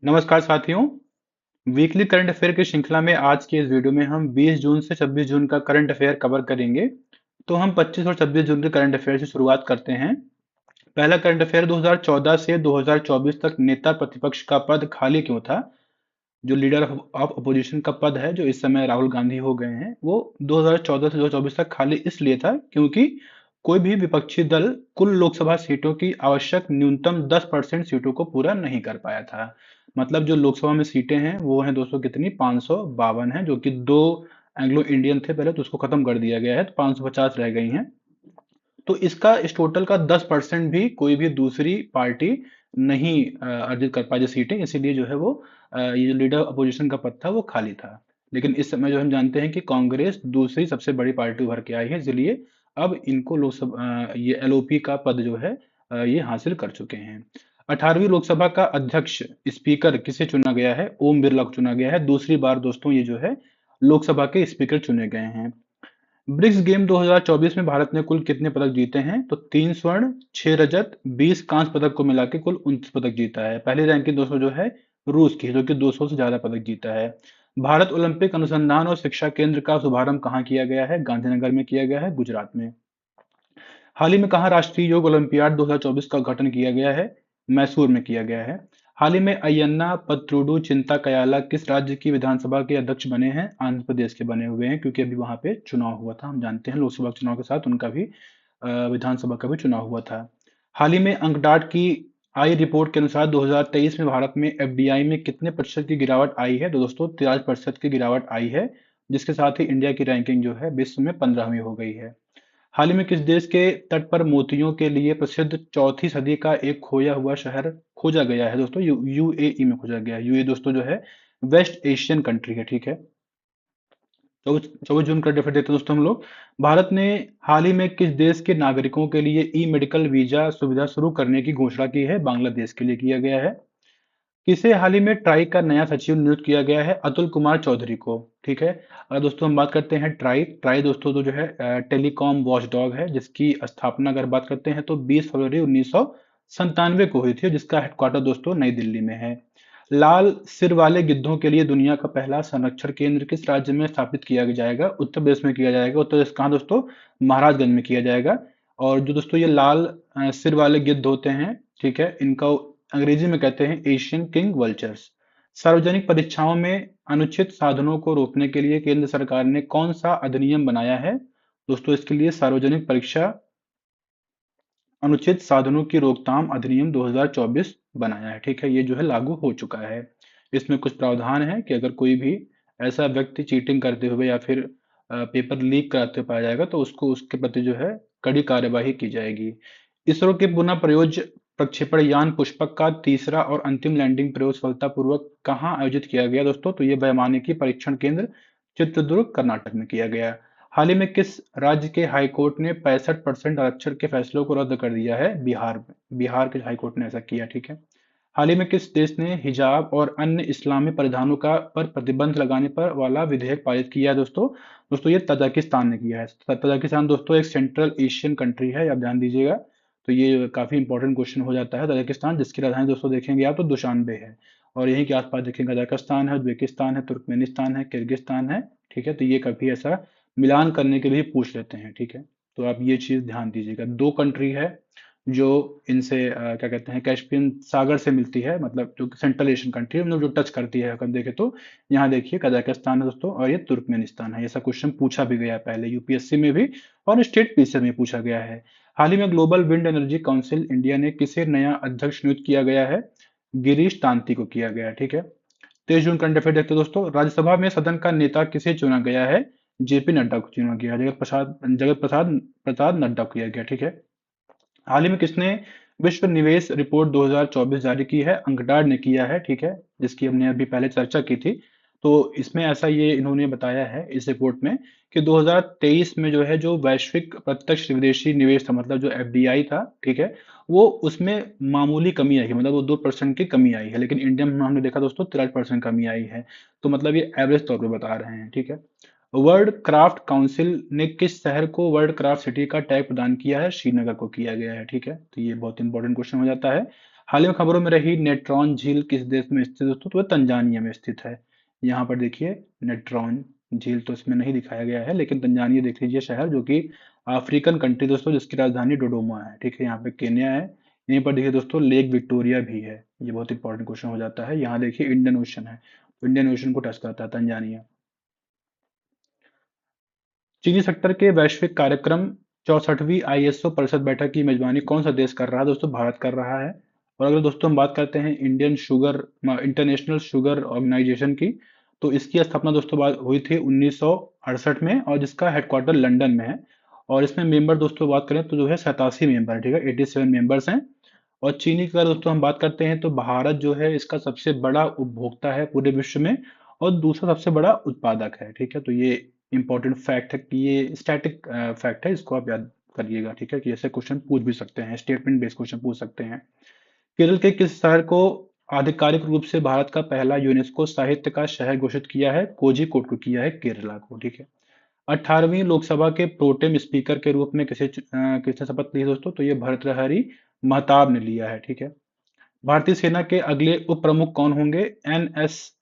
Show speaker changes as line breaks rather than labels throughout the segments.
नमस्कार साथियों। Weekly current affair की श्रृंखला में आज के इस वीडियो में हम 20 जून से 26 जून का करंट अफेयर कवर करेंगे। तो हम 25 और 26 जून के करंट अफेयर से शुरुआत करते हैं। पहला करंट अफेयर 2014 से 2024 तक नेता प्रतिपक्ष का पद खाली क्यों था। जो लीडर ऑफ अपोजिशन का पद है, जो इस समय राहुल गांधी हो गए हैं, वो 2014 से 2024 तक खाली इसलिए था क्योंकि कोई भी विपक्षी दल कुल लोकसभा सीटों की आवश्यक न्यूनतम 10% सीटों को पूरा नहीं कर पाया था। मतलब जो लोकसभा में सीटें हैं वो हैं दोस्तों कितनी, 552 हैं, जो कि दो एंग्लो इंडियन थे पहले, तो उसको खत्म कर दिया गया है, तो 550 रह गई हैं। तो इसका इस टोटल का 10% भी कोई भी दूसरी पार्टी नहीं अर्जित कर पाई जो सीटें, इसीलिए जो है वो ये जो लीडर अपोजिशन का पद था वो खाली था। लेकिन इस समय जो हम जानते हैं कि कांग्रेस दूसरी सबसे बड़ी पार्टी उभर के आई है, इसलिए अब इनको लोकसभा ये एलओपी का पद जो है ये हासिल कर चुके हैं। 18वीं लोकसभा का अध्यक्ष स्पीकर किसे चुना गया है? ओम बिरला को चुना गया है। दूसरी बार दोस्तों ये जो है लोकसभा के स्पीकर चुने गए हैं। ब्रिक्स गेम 2024 में भारत ने कुल कितने पदक जीते हैं? तो 3 स्वर्ण, 6 रजत, 20 कांस्य पदक को मिला के कुल 29 पदक जीता है। पहली रैंकिंग दोस्तों जो है रूस की है, जो कि 200 से ज्यादा पदक जीता है। भारत ओलंपिक अनुसंधान और शिक्षा केंद्र का शुभारंभ कहाँ किया गया है? गांधीनगर में किया गया है, गुजरात में। हाल ही में कहाँ राष्ट्रीय योग ओलंपियाड 2024 का उद्घाटन किया गया है? मैसूर में किया गया है। हाल ही में अय्यन्ना पत्रुडू चिंता कयाला किस राज्य की विधानसभा के अध्यक्ष बने हैं? आंध्र प्रदेश के बने हुए हैं, क्योंकि अभी वहां पे चुनाव हुआ था। हम जानते हैं लोकसभा चुनाव के साथ उनका भी विधानसभा का भी चुनाव हुआ था। हाल ही में अंकडाट की आई रिपोर्ट के अनुसार 2023 में भारत में एफडीआई में कितने प्रतिशत की गिरावट आई है? तो दोस्तों 43% की गिरावट आई है, जिसके साथ ही इंडिया की रैंकिंग जो है विश्व में 15वीं हो गई है। हाल ही में किस देश के तट पर मोतियों के लिए प्रसिद्ध चौथी सदी का एक खोया हुआ शहर खोजा गया है? दोस्तों यूएई में खोजा गया है। यूएई दोस्तों जो है वेस्ट एशियन कंट्री है, ठीक है। 24 जून का डेफिनेट देखते हैं दोस्तों हम लोग। भारत ने हाल ही में किस देश के नागरिकों के लिए ई मेडिकल वीजा सुविधा शुरू करने की घोषणा की है? बांग्लादेश के लिए किया गया है। किसे हाल ही में ट्राई का नया सचिव नियुक्त किया गया है? अतुल कुमार चौधरी को, ठीक है। अगर दोस्तों हम बात करते हैं ट्राई ट्राई दोस्तों तो जो है टेलीकॉम वॉचडॉग है, जिसकी स्थापना अगर बात करते हैं तो 20 फरवरी 1997 को हुई थी, जिसका हेडक्वार्टर दोस्तों नई दिल्ली में है। लाल सिर वाले गिद्धों के लिए दुनिया का पहला संरक्षण केंद्र किस राज्य में स्थापित किया जाएगा? उत्तर प्रदेश में किया जाएगा। उत्तर प्रदेश कहाँ दोस्तों? महाराजगंज में किया जाएगा। और जो दोस्तों ये लाल सिर वाले गिद्ध होते हैं, ठीक है, इनका अंग्रेजी में कहते हैं एशियन किंग वल्चर्स। सार्वजनिक परीक्षाओं में अनुचित साधनों को रोकने के लिए केंद्र सरकार ने कौन सा अधिनियम बनाया है? दोस्तों इसके लिए सार्वजनिक परीक्षा अनुचित साधनों की रोकथाम अधिनियम 2024 बनाया है, ठीक है। ये जो है लागू हो चुका है। इसमें कुछ प्रावधान है कि अगर कोई भी ऐसा व्यक्ति चीटिंग करते हुए या फिर पेपर लीक कराते हुए पाया जाएगा तो उसको उसके प्रति जो है कड़ी कार्यवाही की जाएगी। इसरो के पुनः प्रयोज्य प्रक्षेपण यान पुष्पक का तीसरा और अंतिम लैंडिंग प्रयोग सफलतापूर्वक कहाँ आयोजित किया गया दोस्तों? तो ये वैमानिकी परीक्षण केंद्र चित्रदुर्ग कर्नाटक में किया गया। हाल ही में किस राज्य के हाईकोर्ट ने 65% आरक्षण के फैसलों को रद्द कर दिया है? बिहार में। बिहार के हाईकोर्ट ने ऐसा किया, ठीक है। हाल ही में किस देश ने हिजाब और अन्य इस्लामी परिधानों का पर प्रतिबंध लगाने पर वाला विधेयक पारित किया है दोस्तों? दोस्तों ये तजाकिस्तान ने किया है। तजाकिस्तान दोस्तों एक सेंट्रल एशियन कंट्री है, आप ध्यान दीजिएगा। तो ये काफी इंपॉर्टेंट क्वेश्चन हो जाता है। तजाकिस्तान, जिसकी राजधानी दोस्तों देखेंगे आप तो दुशानबे है। और यहीं के आसपास देखेंगे कजाकिस्तान है, उज्बेकिस्तान है, तुर्कमेनिस्तान है, किर्गिस्तान है, ठीक है। तो ये कभी ऐसा मिलान करने के लिए पूछ लेते हैं, ठीक है। तो आप ये चीज ध्यान दीजिएगा। दो कंट्री है जो इनसे क्या कहते हैं, कैस्पियन सागर से मिलती है, मतलब जो सेंट्रल एशियन कंट्री है, मतलब जो टच करती है अगर देखें तो। यहाँ देखिए कजाकिस्तान है दोस्तों, और ये तुर्कमेनिस्तान है। ऐसा क्वेश्चन पूछा भी गया है पहले यूपीएससी में भी, और स्टेट पीसीएस में पूछा गया है। हाल ही में global wind energy council India ने किसे नया अध्यक्ष नियुक्त किया गया है? गिरीश तांती को किया गया है, ठीक है। 23 जून करंट अफेयर देखते हैं दोस्तों। राज्यसभा में सदन का नेता किसे चुना गया है? जेपी नड्डा को चुना गया है। जगत प्रसाद नड्डा को किया गया, ठीक है। हाल ही में किसने विश्व निवेश रिपोर्ट 2024 जारी की है? अंकडाड ने किया है, ठीक है, जिसकी हमने अभी पहले चर्चा की थी। तो इसमें ऐसा ये इन्होंने बताया है इस रिपोर्ट में कि 2023 में जो है जो वैश्विक प्रत्यक्ष विदेशी निवेश था, मतलब जो एफडीआई था, ठीक है, वो उसमें मामूली कमी आई है, मतलब वो 2% की कमी आई है। लेकिन इंडिया में हमने देखा दोस्तों 63% कमी आई है। तो मतलब ये एवरेज तौर पे बता रहे हैं, ठीक है। वर्ल्ड क्राफ्ट काउंसिल ने किस शहर को वर्ल्ड क्राफ्ट सिटी का टैग प्रदान किया है? श्रीनगर को किया गया है, ठीक है। तो ये बहुत इंपॉर्टेंट क्वेश्चन हो जाता है। हाल ही में खबरों में रही नेट्रॉन झील किस देश में स्थित है दोस्तों? तो वह तंजानिया में स्थित है। यहाँ पर देखिए नेट्रॉन झील तो इसमें नहीं दिखाया गया है, लेकिन तंजानिया देख लीजिए शहर, जो कि अफ्रीकन कंट्री दोस्तों, जिसकी राजधानी डोडोमा है। ठीक है, यहाँ पे केन्या है। यहीं पर देखिए दोस्तों लेक विक्टोरिया भी है। ये बहुत इंपॉर्टेंट क्वेश्चन हो जाता है। यहाँ देखिए इंडियन ओशन है, तो इंडियन ओशन को टच करता है तंजानिया। चीनी सेक्टर के वैश्विक कार्यक्रम 64वीं आईएसओ परिषद बैठक की मेजबानी कौन सा देश कर रहा है दोस्तों? भारत कर रहा है। और अगर दोस्तों हम बात करते हैं इंटरनेशनल शुगर ऑर्गेनाइजेशन की, तो इसकी स्थापना दोस्तों बात हुई थी 1968 में, और जिसका हेडक्वार्टर लंदन में है। और इसमें मेंबर दोस्तों बात करें तो जो है 87 मेंबर है। ठीक है, 87 मेंबर्स हैं। और चीनी की अगर दोस्तों हम बात करते हैं तो भारत जो है इसका सबसे बड़ा उपभोक्ता है पूरे विश्व में, और दूसरा सबसे बड़ा उत्पादक है। ठीक है, तो ये इंपॉर्टेंट फैक्ट है कि ये स्टैटिक फैक्ट है, इसको आप याद करिएगा। ठीक है, कि ऐसे क्वेश्चन पूछ भी सकते हैं, स्टेटमेंट बेस्ड क्वेश्चन पूछ सकते हैं। केरल के किस शहर को आधिकारिक रूप से भारत का पहला यूनेस्को साहित्य का शहर घोषित किया है? कोझिकोड को किया है, केरला को। ठीक है। 18वीं लोकसभा के प्रोटेम स्पीकर के रूप में किसने शपथ ली है दोस्तों? तो ये भर्तृहरि महताब ने लिया है। ठीक है। भारतीय सेना के अगले उप प्रमुख कौन होंगे? एन एस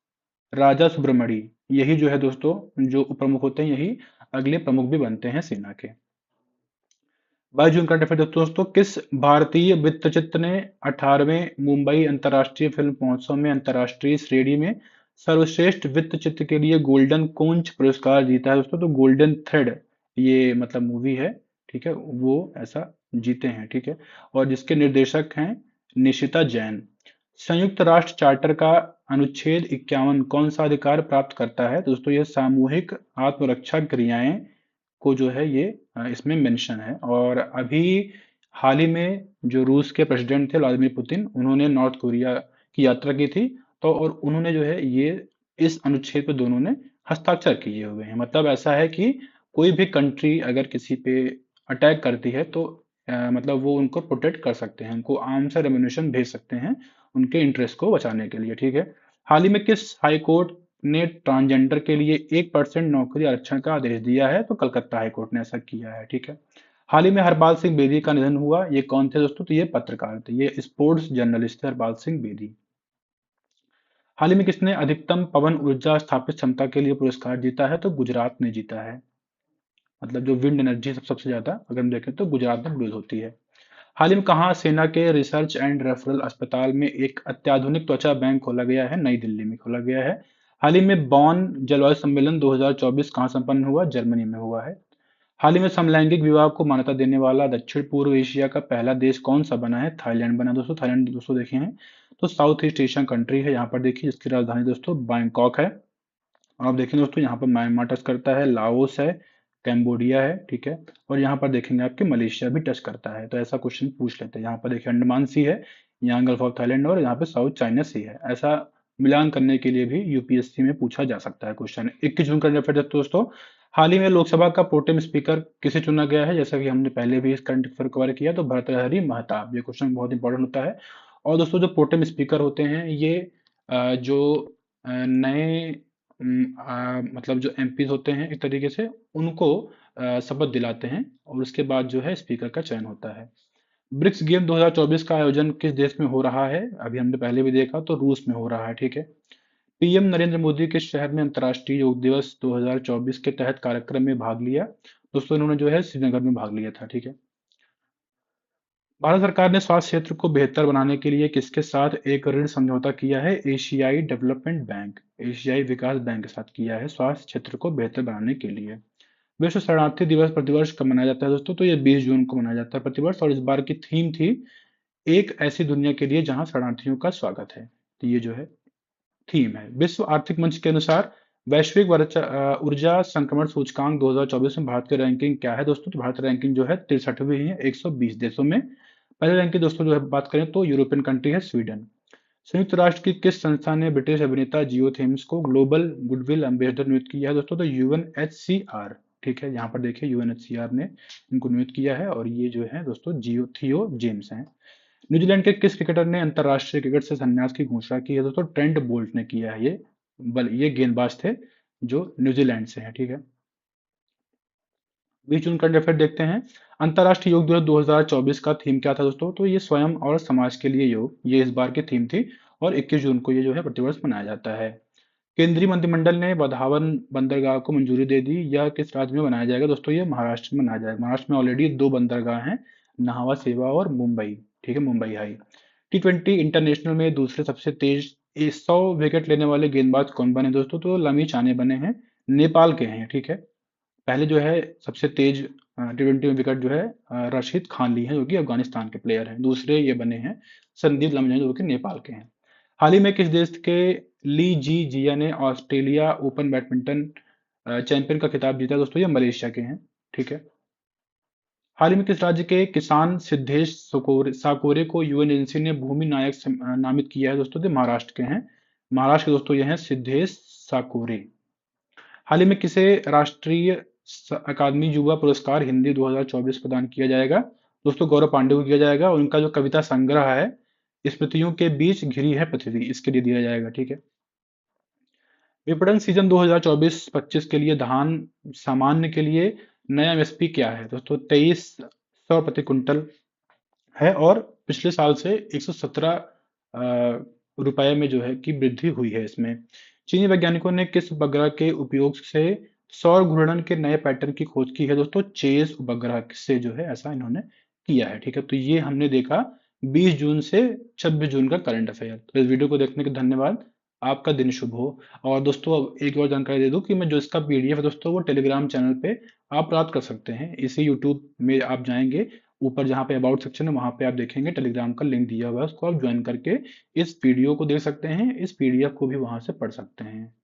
राजा सुब्रमणी। यही जो है दोस्तों, जो उप प्रमुख होते हैं यही अगले प्रमुख भी बनते हैं सेना के। 22 जून करंट अफेयर दोस्तों, किस भारतीय वृत्तचित्र ने 18वें मुंबई अंतर्राष्ट्रीय फिल्म महोत्सव में अंतर्राष्ट्रीय श्रेणी में सर्वश्रेष्ठ वृत्तचित्र के लिए गोल्डन कोंच पुरस्कार जीता है दोस्तों? तो गोल्डन थ्रेड ये मतलब मूवी है। ठीक है, वो ऐसा जीते हैं। ठीक है, और जिसके निर्देशक हैं निशिता जैन। संयुक्त राष्ट्र चार्टर का अनुच्छेद 51 कौन सा अधिकार प्राप्त करता है? तो दोस्तों ये सामूहिक आत्मरक्षा क्रियाएं को जो है ये इसमें मेंशन है। और अभी हाल ही में जो रूस के प्रेसिडेंट थे व्लादिमीर पुतिन, उन्होंने नॉर्थ कोरिया की यात्रा की थी, तो और उन्होंने जो है ये इस अनुच्छेद पे दोनों ने हस्ताक्षर किए हुए हैं। मतलब ऐसा है कि कोई भी कंट्री अगर किसी पे अटैक करती है तो मतलब वो उनको प्रोटेक्ट कर सकते हैं, उनको आर्म्स और एम्यूनेशन भेज सकते हैं उनके इंटरेस्ट को बचाने के लिए। ठीक है। हाल ही में किस हाई कोर्ट ने ट्रांसजेंडर के लिए 1% नौकरी आरक्षण का आदेश दिया है? तो कलकत्ता हाई कोर्ट ने ऐसा किया है। ठीक है। हाल ही में हरपाल सिंह बेदी का निधन हुआ। ये कौन थे दोस्तों? तो ये पत्रकार थे, ये स्पोर्ट्स जर्नलिस्ट थे हरपाल सिंह बेदी। हाल ही में किसने अधिकतम पवन ऊर्जा स्थापित क्षमता के लिए पुरस्कार जीता है? तो गुजरात ने जीता है। मतलब जो विंड एनर्जी सबसे ज्यादा अगर हम देखें तो गुजरात में प्रोड्यूस होती है। हाल ही में कहाँ सेना के रिसर्च एंड रेफरल अस्पताल में एक अत्याधुनिक त्वचा बैंक खोला गया है? नई दिल्ली में खोला गया है। हाल ही में बॉन जलवायु सम्मेलन 2024 कहाँ संपन्न हुआ? जर्मनी में हुआ है। हाल ही में समलैंगिक विवाह को मान्यता देने वाला दक्षिण पूर्व एशिया का पहला देश कौन सा बना है? थाईलैंड बना दोस्तों। थाईलैंड दोस्तों देखे हैं तो साउथ ईस्ट एशियन कंट्री है। यहाँ पर देखिए इसकी राजधानी दोस्तों बैंकॉक है। और आप देखेंगे दोस्तों यहाँ पर म्यांमार टच करता है, लाओस है, कैम्बोडिया है। ठीक है, और यहाँ पर देखेंगे आपके मलेशिया भी टच करता है। तो ऐसा क्वेश्चन पूछ लेते हैं। यहाँ पर देखिए अंडमान सी है, यहाँ गल्फ ऑफ थाईलैंड, और यहाँ पे साउथ चाइना सी है। ऐसा मिलान करने के लिए भी यूपीएससी में पूछा जा सकता है क्वेश्चन। 21 जून का करंट अफेयर दोस्तों, हाल ही में लोकसभा का प्रोटेम स्पीकर किसे चुना गया है? जैसा कि हमने पहले भी इस करंट अफेयर कवर किया, तो भर्तृहरि महताब। ये क्वेश्चन बहुत इंपॉर्टेंट होता है। और दोस्तों जो प्रोटेम स्पीकर होते हैं ये जो नए मतलब जो एमपीज होते हैं एक तरीके से उनको शपथ दिलाते हैं, और उसके बाद जो है स्पीकर का चयन होता है। ब्रिक्स गेम 2024 का आयोजन किस देश में हो रहा है? अभी हमने पहले भी देखा, तो रूस में हो रहा है। ठीक है। पीएम नरेंद्र मोदी किस शहर में अंतर्राष्ट्रीय योग दिवस 2024 के तहत कार्यक्रम में भाग लिया? दोस्तों इन्होंने जो है श्रीनगर में भाग लिया था। ठीक है। भारत सरकार ने स्वास्थ्य क्षेत्र को बेहतर बनाने के लिए किसके साथ एक ऋण समझौता किया है? एशियाई डेवलपमेंट बैंक, एशियाई विकास बैंक के साथ किया है स्वास्थ्य क्षेत्र को बेहतर बनाने के लिए। विश्व शरणार्थी दिवस प्रतिवर्ष कब मनाया जाता है दोस्तों? तो ये 20 जून को मनाया जाता है प्रतिवर्ष, और इस बार की थीम थी एक ऐसी दुनिया के लिए जहां शरणार्थियों का स्वागत है। तो ये जो है थीम है। विश्व आर्थिक मंच के अनुसार वैश्विक ऊर्जा संक्रमण सूचकांक 2024 में भारत की रैंकिंग क्या है दोस्तों? तो भारत की रैंकिंग जो है 63वीं है 120 देशों में। पहले रैंक की दोस्तों जो है बात करें तो यूरोपियन कंट्री है स्वीडन। संयुक्त राष्ट्र की किस संस्था ने ब्रिटिश अभिनेता जियो थेम्स को ग्लोबल गुडविल एम्बेसडर नियुक्त किया है दोस्तों? तो यूएनएचसीआर। ठीक है, यहाँ पर देखिए यूएनएचसीआर ने इनको नियुक्त किया है, और ये जो है दोस्तों जियो थियो जेम्स हैं। न्यूजीलैंड के किस क्रिकेटर ने अंतरराष्ट्रीय क्रिकेट से संन्यास की घोषणा की है दोस्तों? ट्रेंट बोल्ट ने किया है। ये गेंदबाज थे जो न्यूजीलैंड से हैं। ठीक है। 20 जून करंट अफेयर देखते हैं। अंतर्राष्ट्रीय योग दिवस 2024 का थीम क्या था दोस्तों? तो ये स्वयं और समाज के लिए योग, ये इस बार की थीम थी। और 21 जून को ये जो है प्रतिवर्ष मनाया जाता है। केंद्रीय मंत्रिमंडल ने बधावन बंदरगाह को मंजूरी दे दी। यह किस राज्य में बनाया जाएगा दोस्तों? ये महाराष्ट्र में बनाया जाएगा। महाराष्ट्र में ऑलरेडी दो बंदरगाह हैं, नाहवा सेवा और मुंबई। ठीक है, मुंबई हाई। T20 इंटरनेशनल में दूसरे सबसे तेज 100 विकेट लेने वाले गेंदबाज कौन बने दोस्तों? तो लमी चाने बने हैं, नेपाल के हैं। ठीक है, पहले जो है सबसे तेज T20 में विकेट जो है राशिद खान ली है, जो कि अफगानिस्तान के प्लेयर हैं। दूसरे ये बने हैं संदीप लम्हेजा, जो कि नेपाल के हैं। हाल ही में किस देश के ली जी जिया ने ऑस्ट्रेलिया ओपन बैडमिंटन चैंपियन का खिताब जीता दोस्तों? ये मलेशिया के हैं। ठीक है, हाल ही में किस राज्य के किसान सिद्धेश साकोरे को यूएन एजेंसी ने भूमि नायक नामित किया है दोस्तों? तो महाराष्ट्र के हैं। महाराष्ट्र के दोस्तों ये हैं सिद्धेश साकोरे। हाल ही में किसे राष्ट्रीय अकादमी युवा पुरस्कार हिंदी 2024 प्रदान किया जाएगा? दोस्तों गौरव पांडे को किया जाएगा। और उनका जो कविता संग्रह है स्मृतियों के बीच घिरी है पृथ्वी, इसके लिए दिया जाएगा। ठीक है, विपणन सीजन 2024-25 के लिए धान सामान्य के लिए नया एमएसपी क्या है दोस्तों? 2300 प्रति कुंटल है। और पिछले साल से 117 रुपए में जो है कि वृद्धि हुई है इसमें। चीनी वैज्ञानिकों ने किस उपग्रह के उपयोग से सौर घूर्णन के नए पैटर्न की खोज की है दोस्तों? चेस उपग्रह से जो है ऐसा इन्होंने किया है। ठीक है, तो ये हमने देखा 20 जून से 26 जून का करंट अफेयर। तो इस वीडियो को देखने के धन्यवाद। आपका दिन शुभ हो। और दोस्तों अब एक और जानकारी दे दूं कि मैं जो इसका पीडीएफ है दोस्तों वो टेलीग्राम चैनल पे आप प्राप्त कर सकते हैं। इसी यूट्यूब में आप जाएंगे, ऊपर जहाँ पे अबाउट सेक्शन है वहां पे आप देखेंगे टेलीग्राम का लिंक दिया हुआ है, उसको आप ज्वाइन करके इस वीडियो को देख सकते हैं, इस पीडीएफ को भी वहां से पढ़ सकते हैं।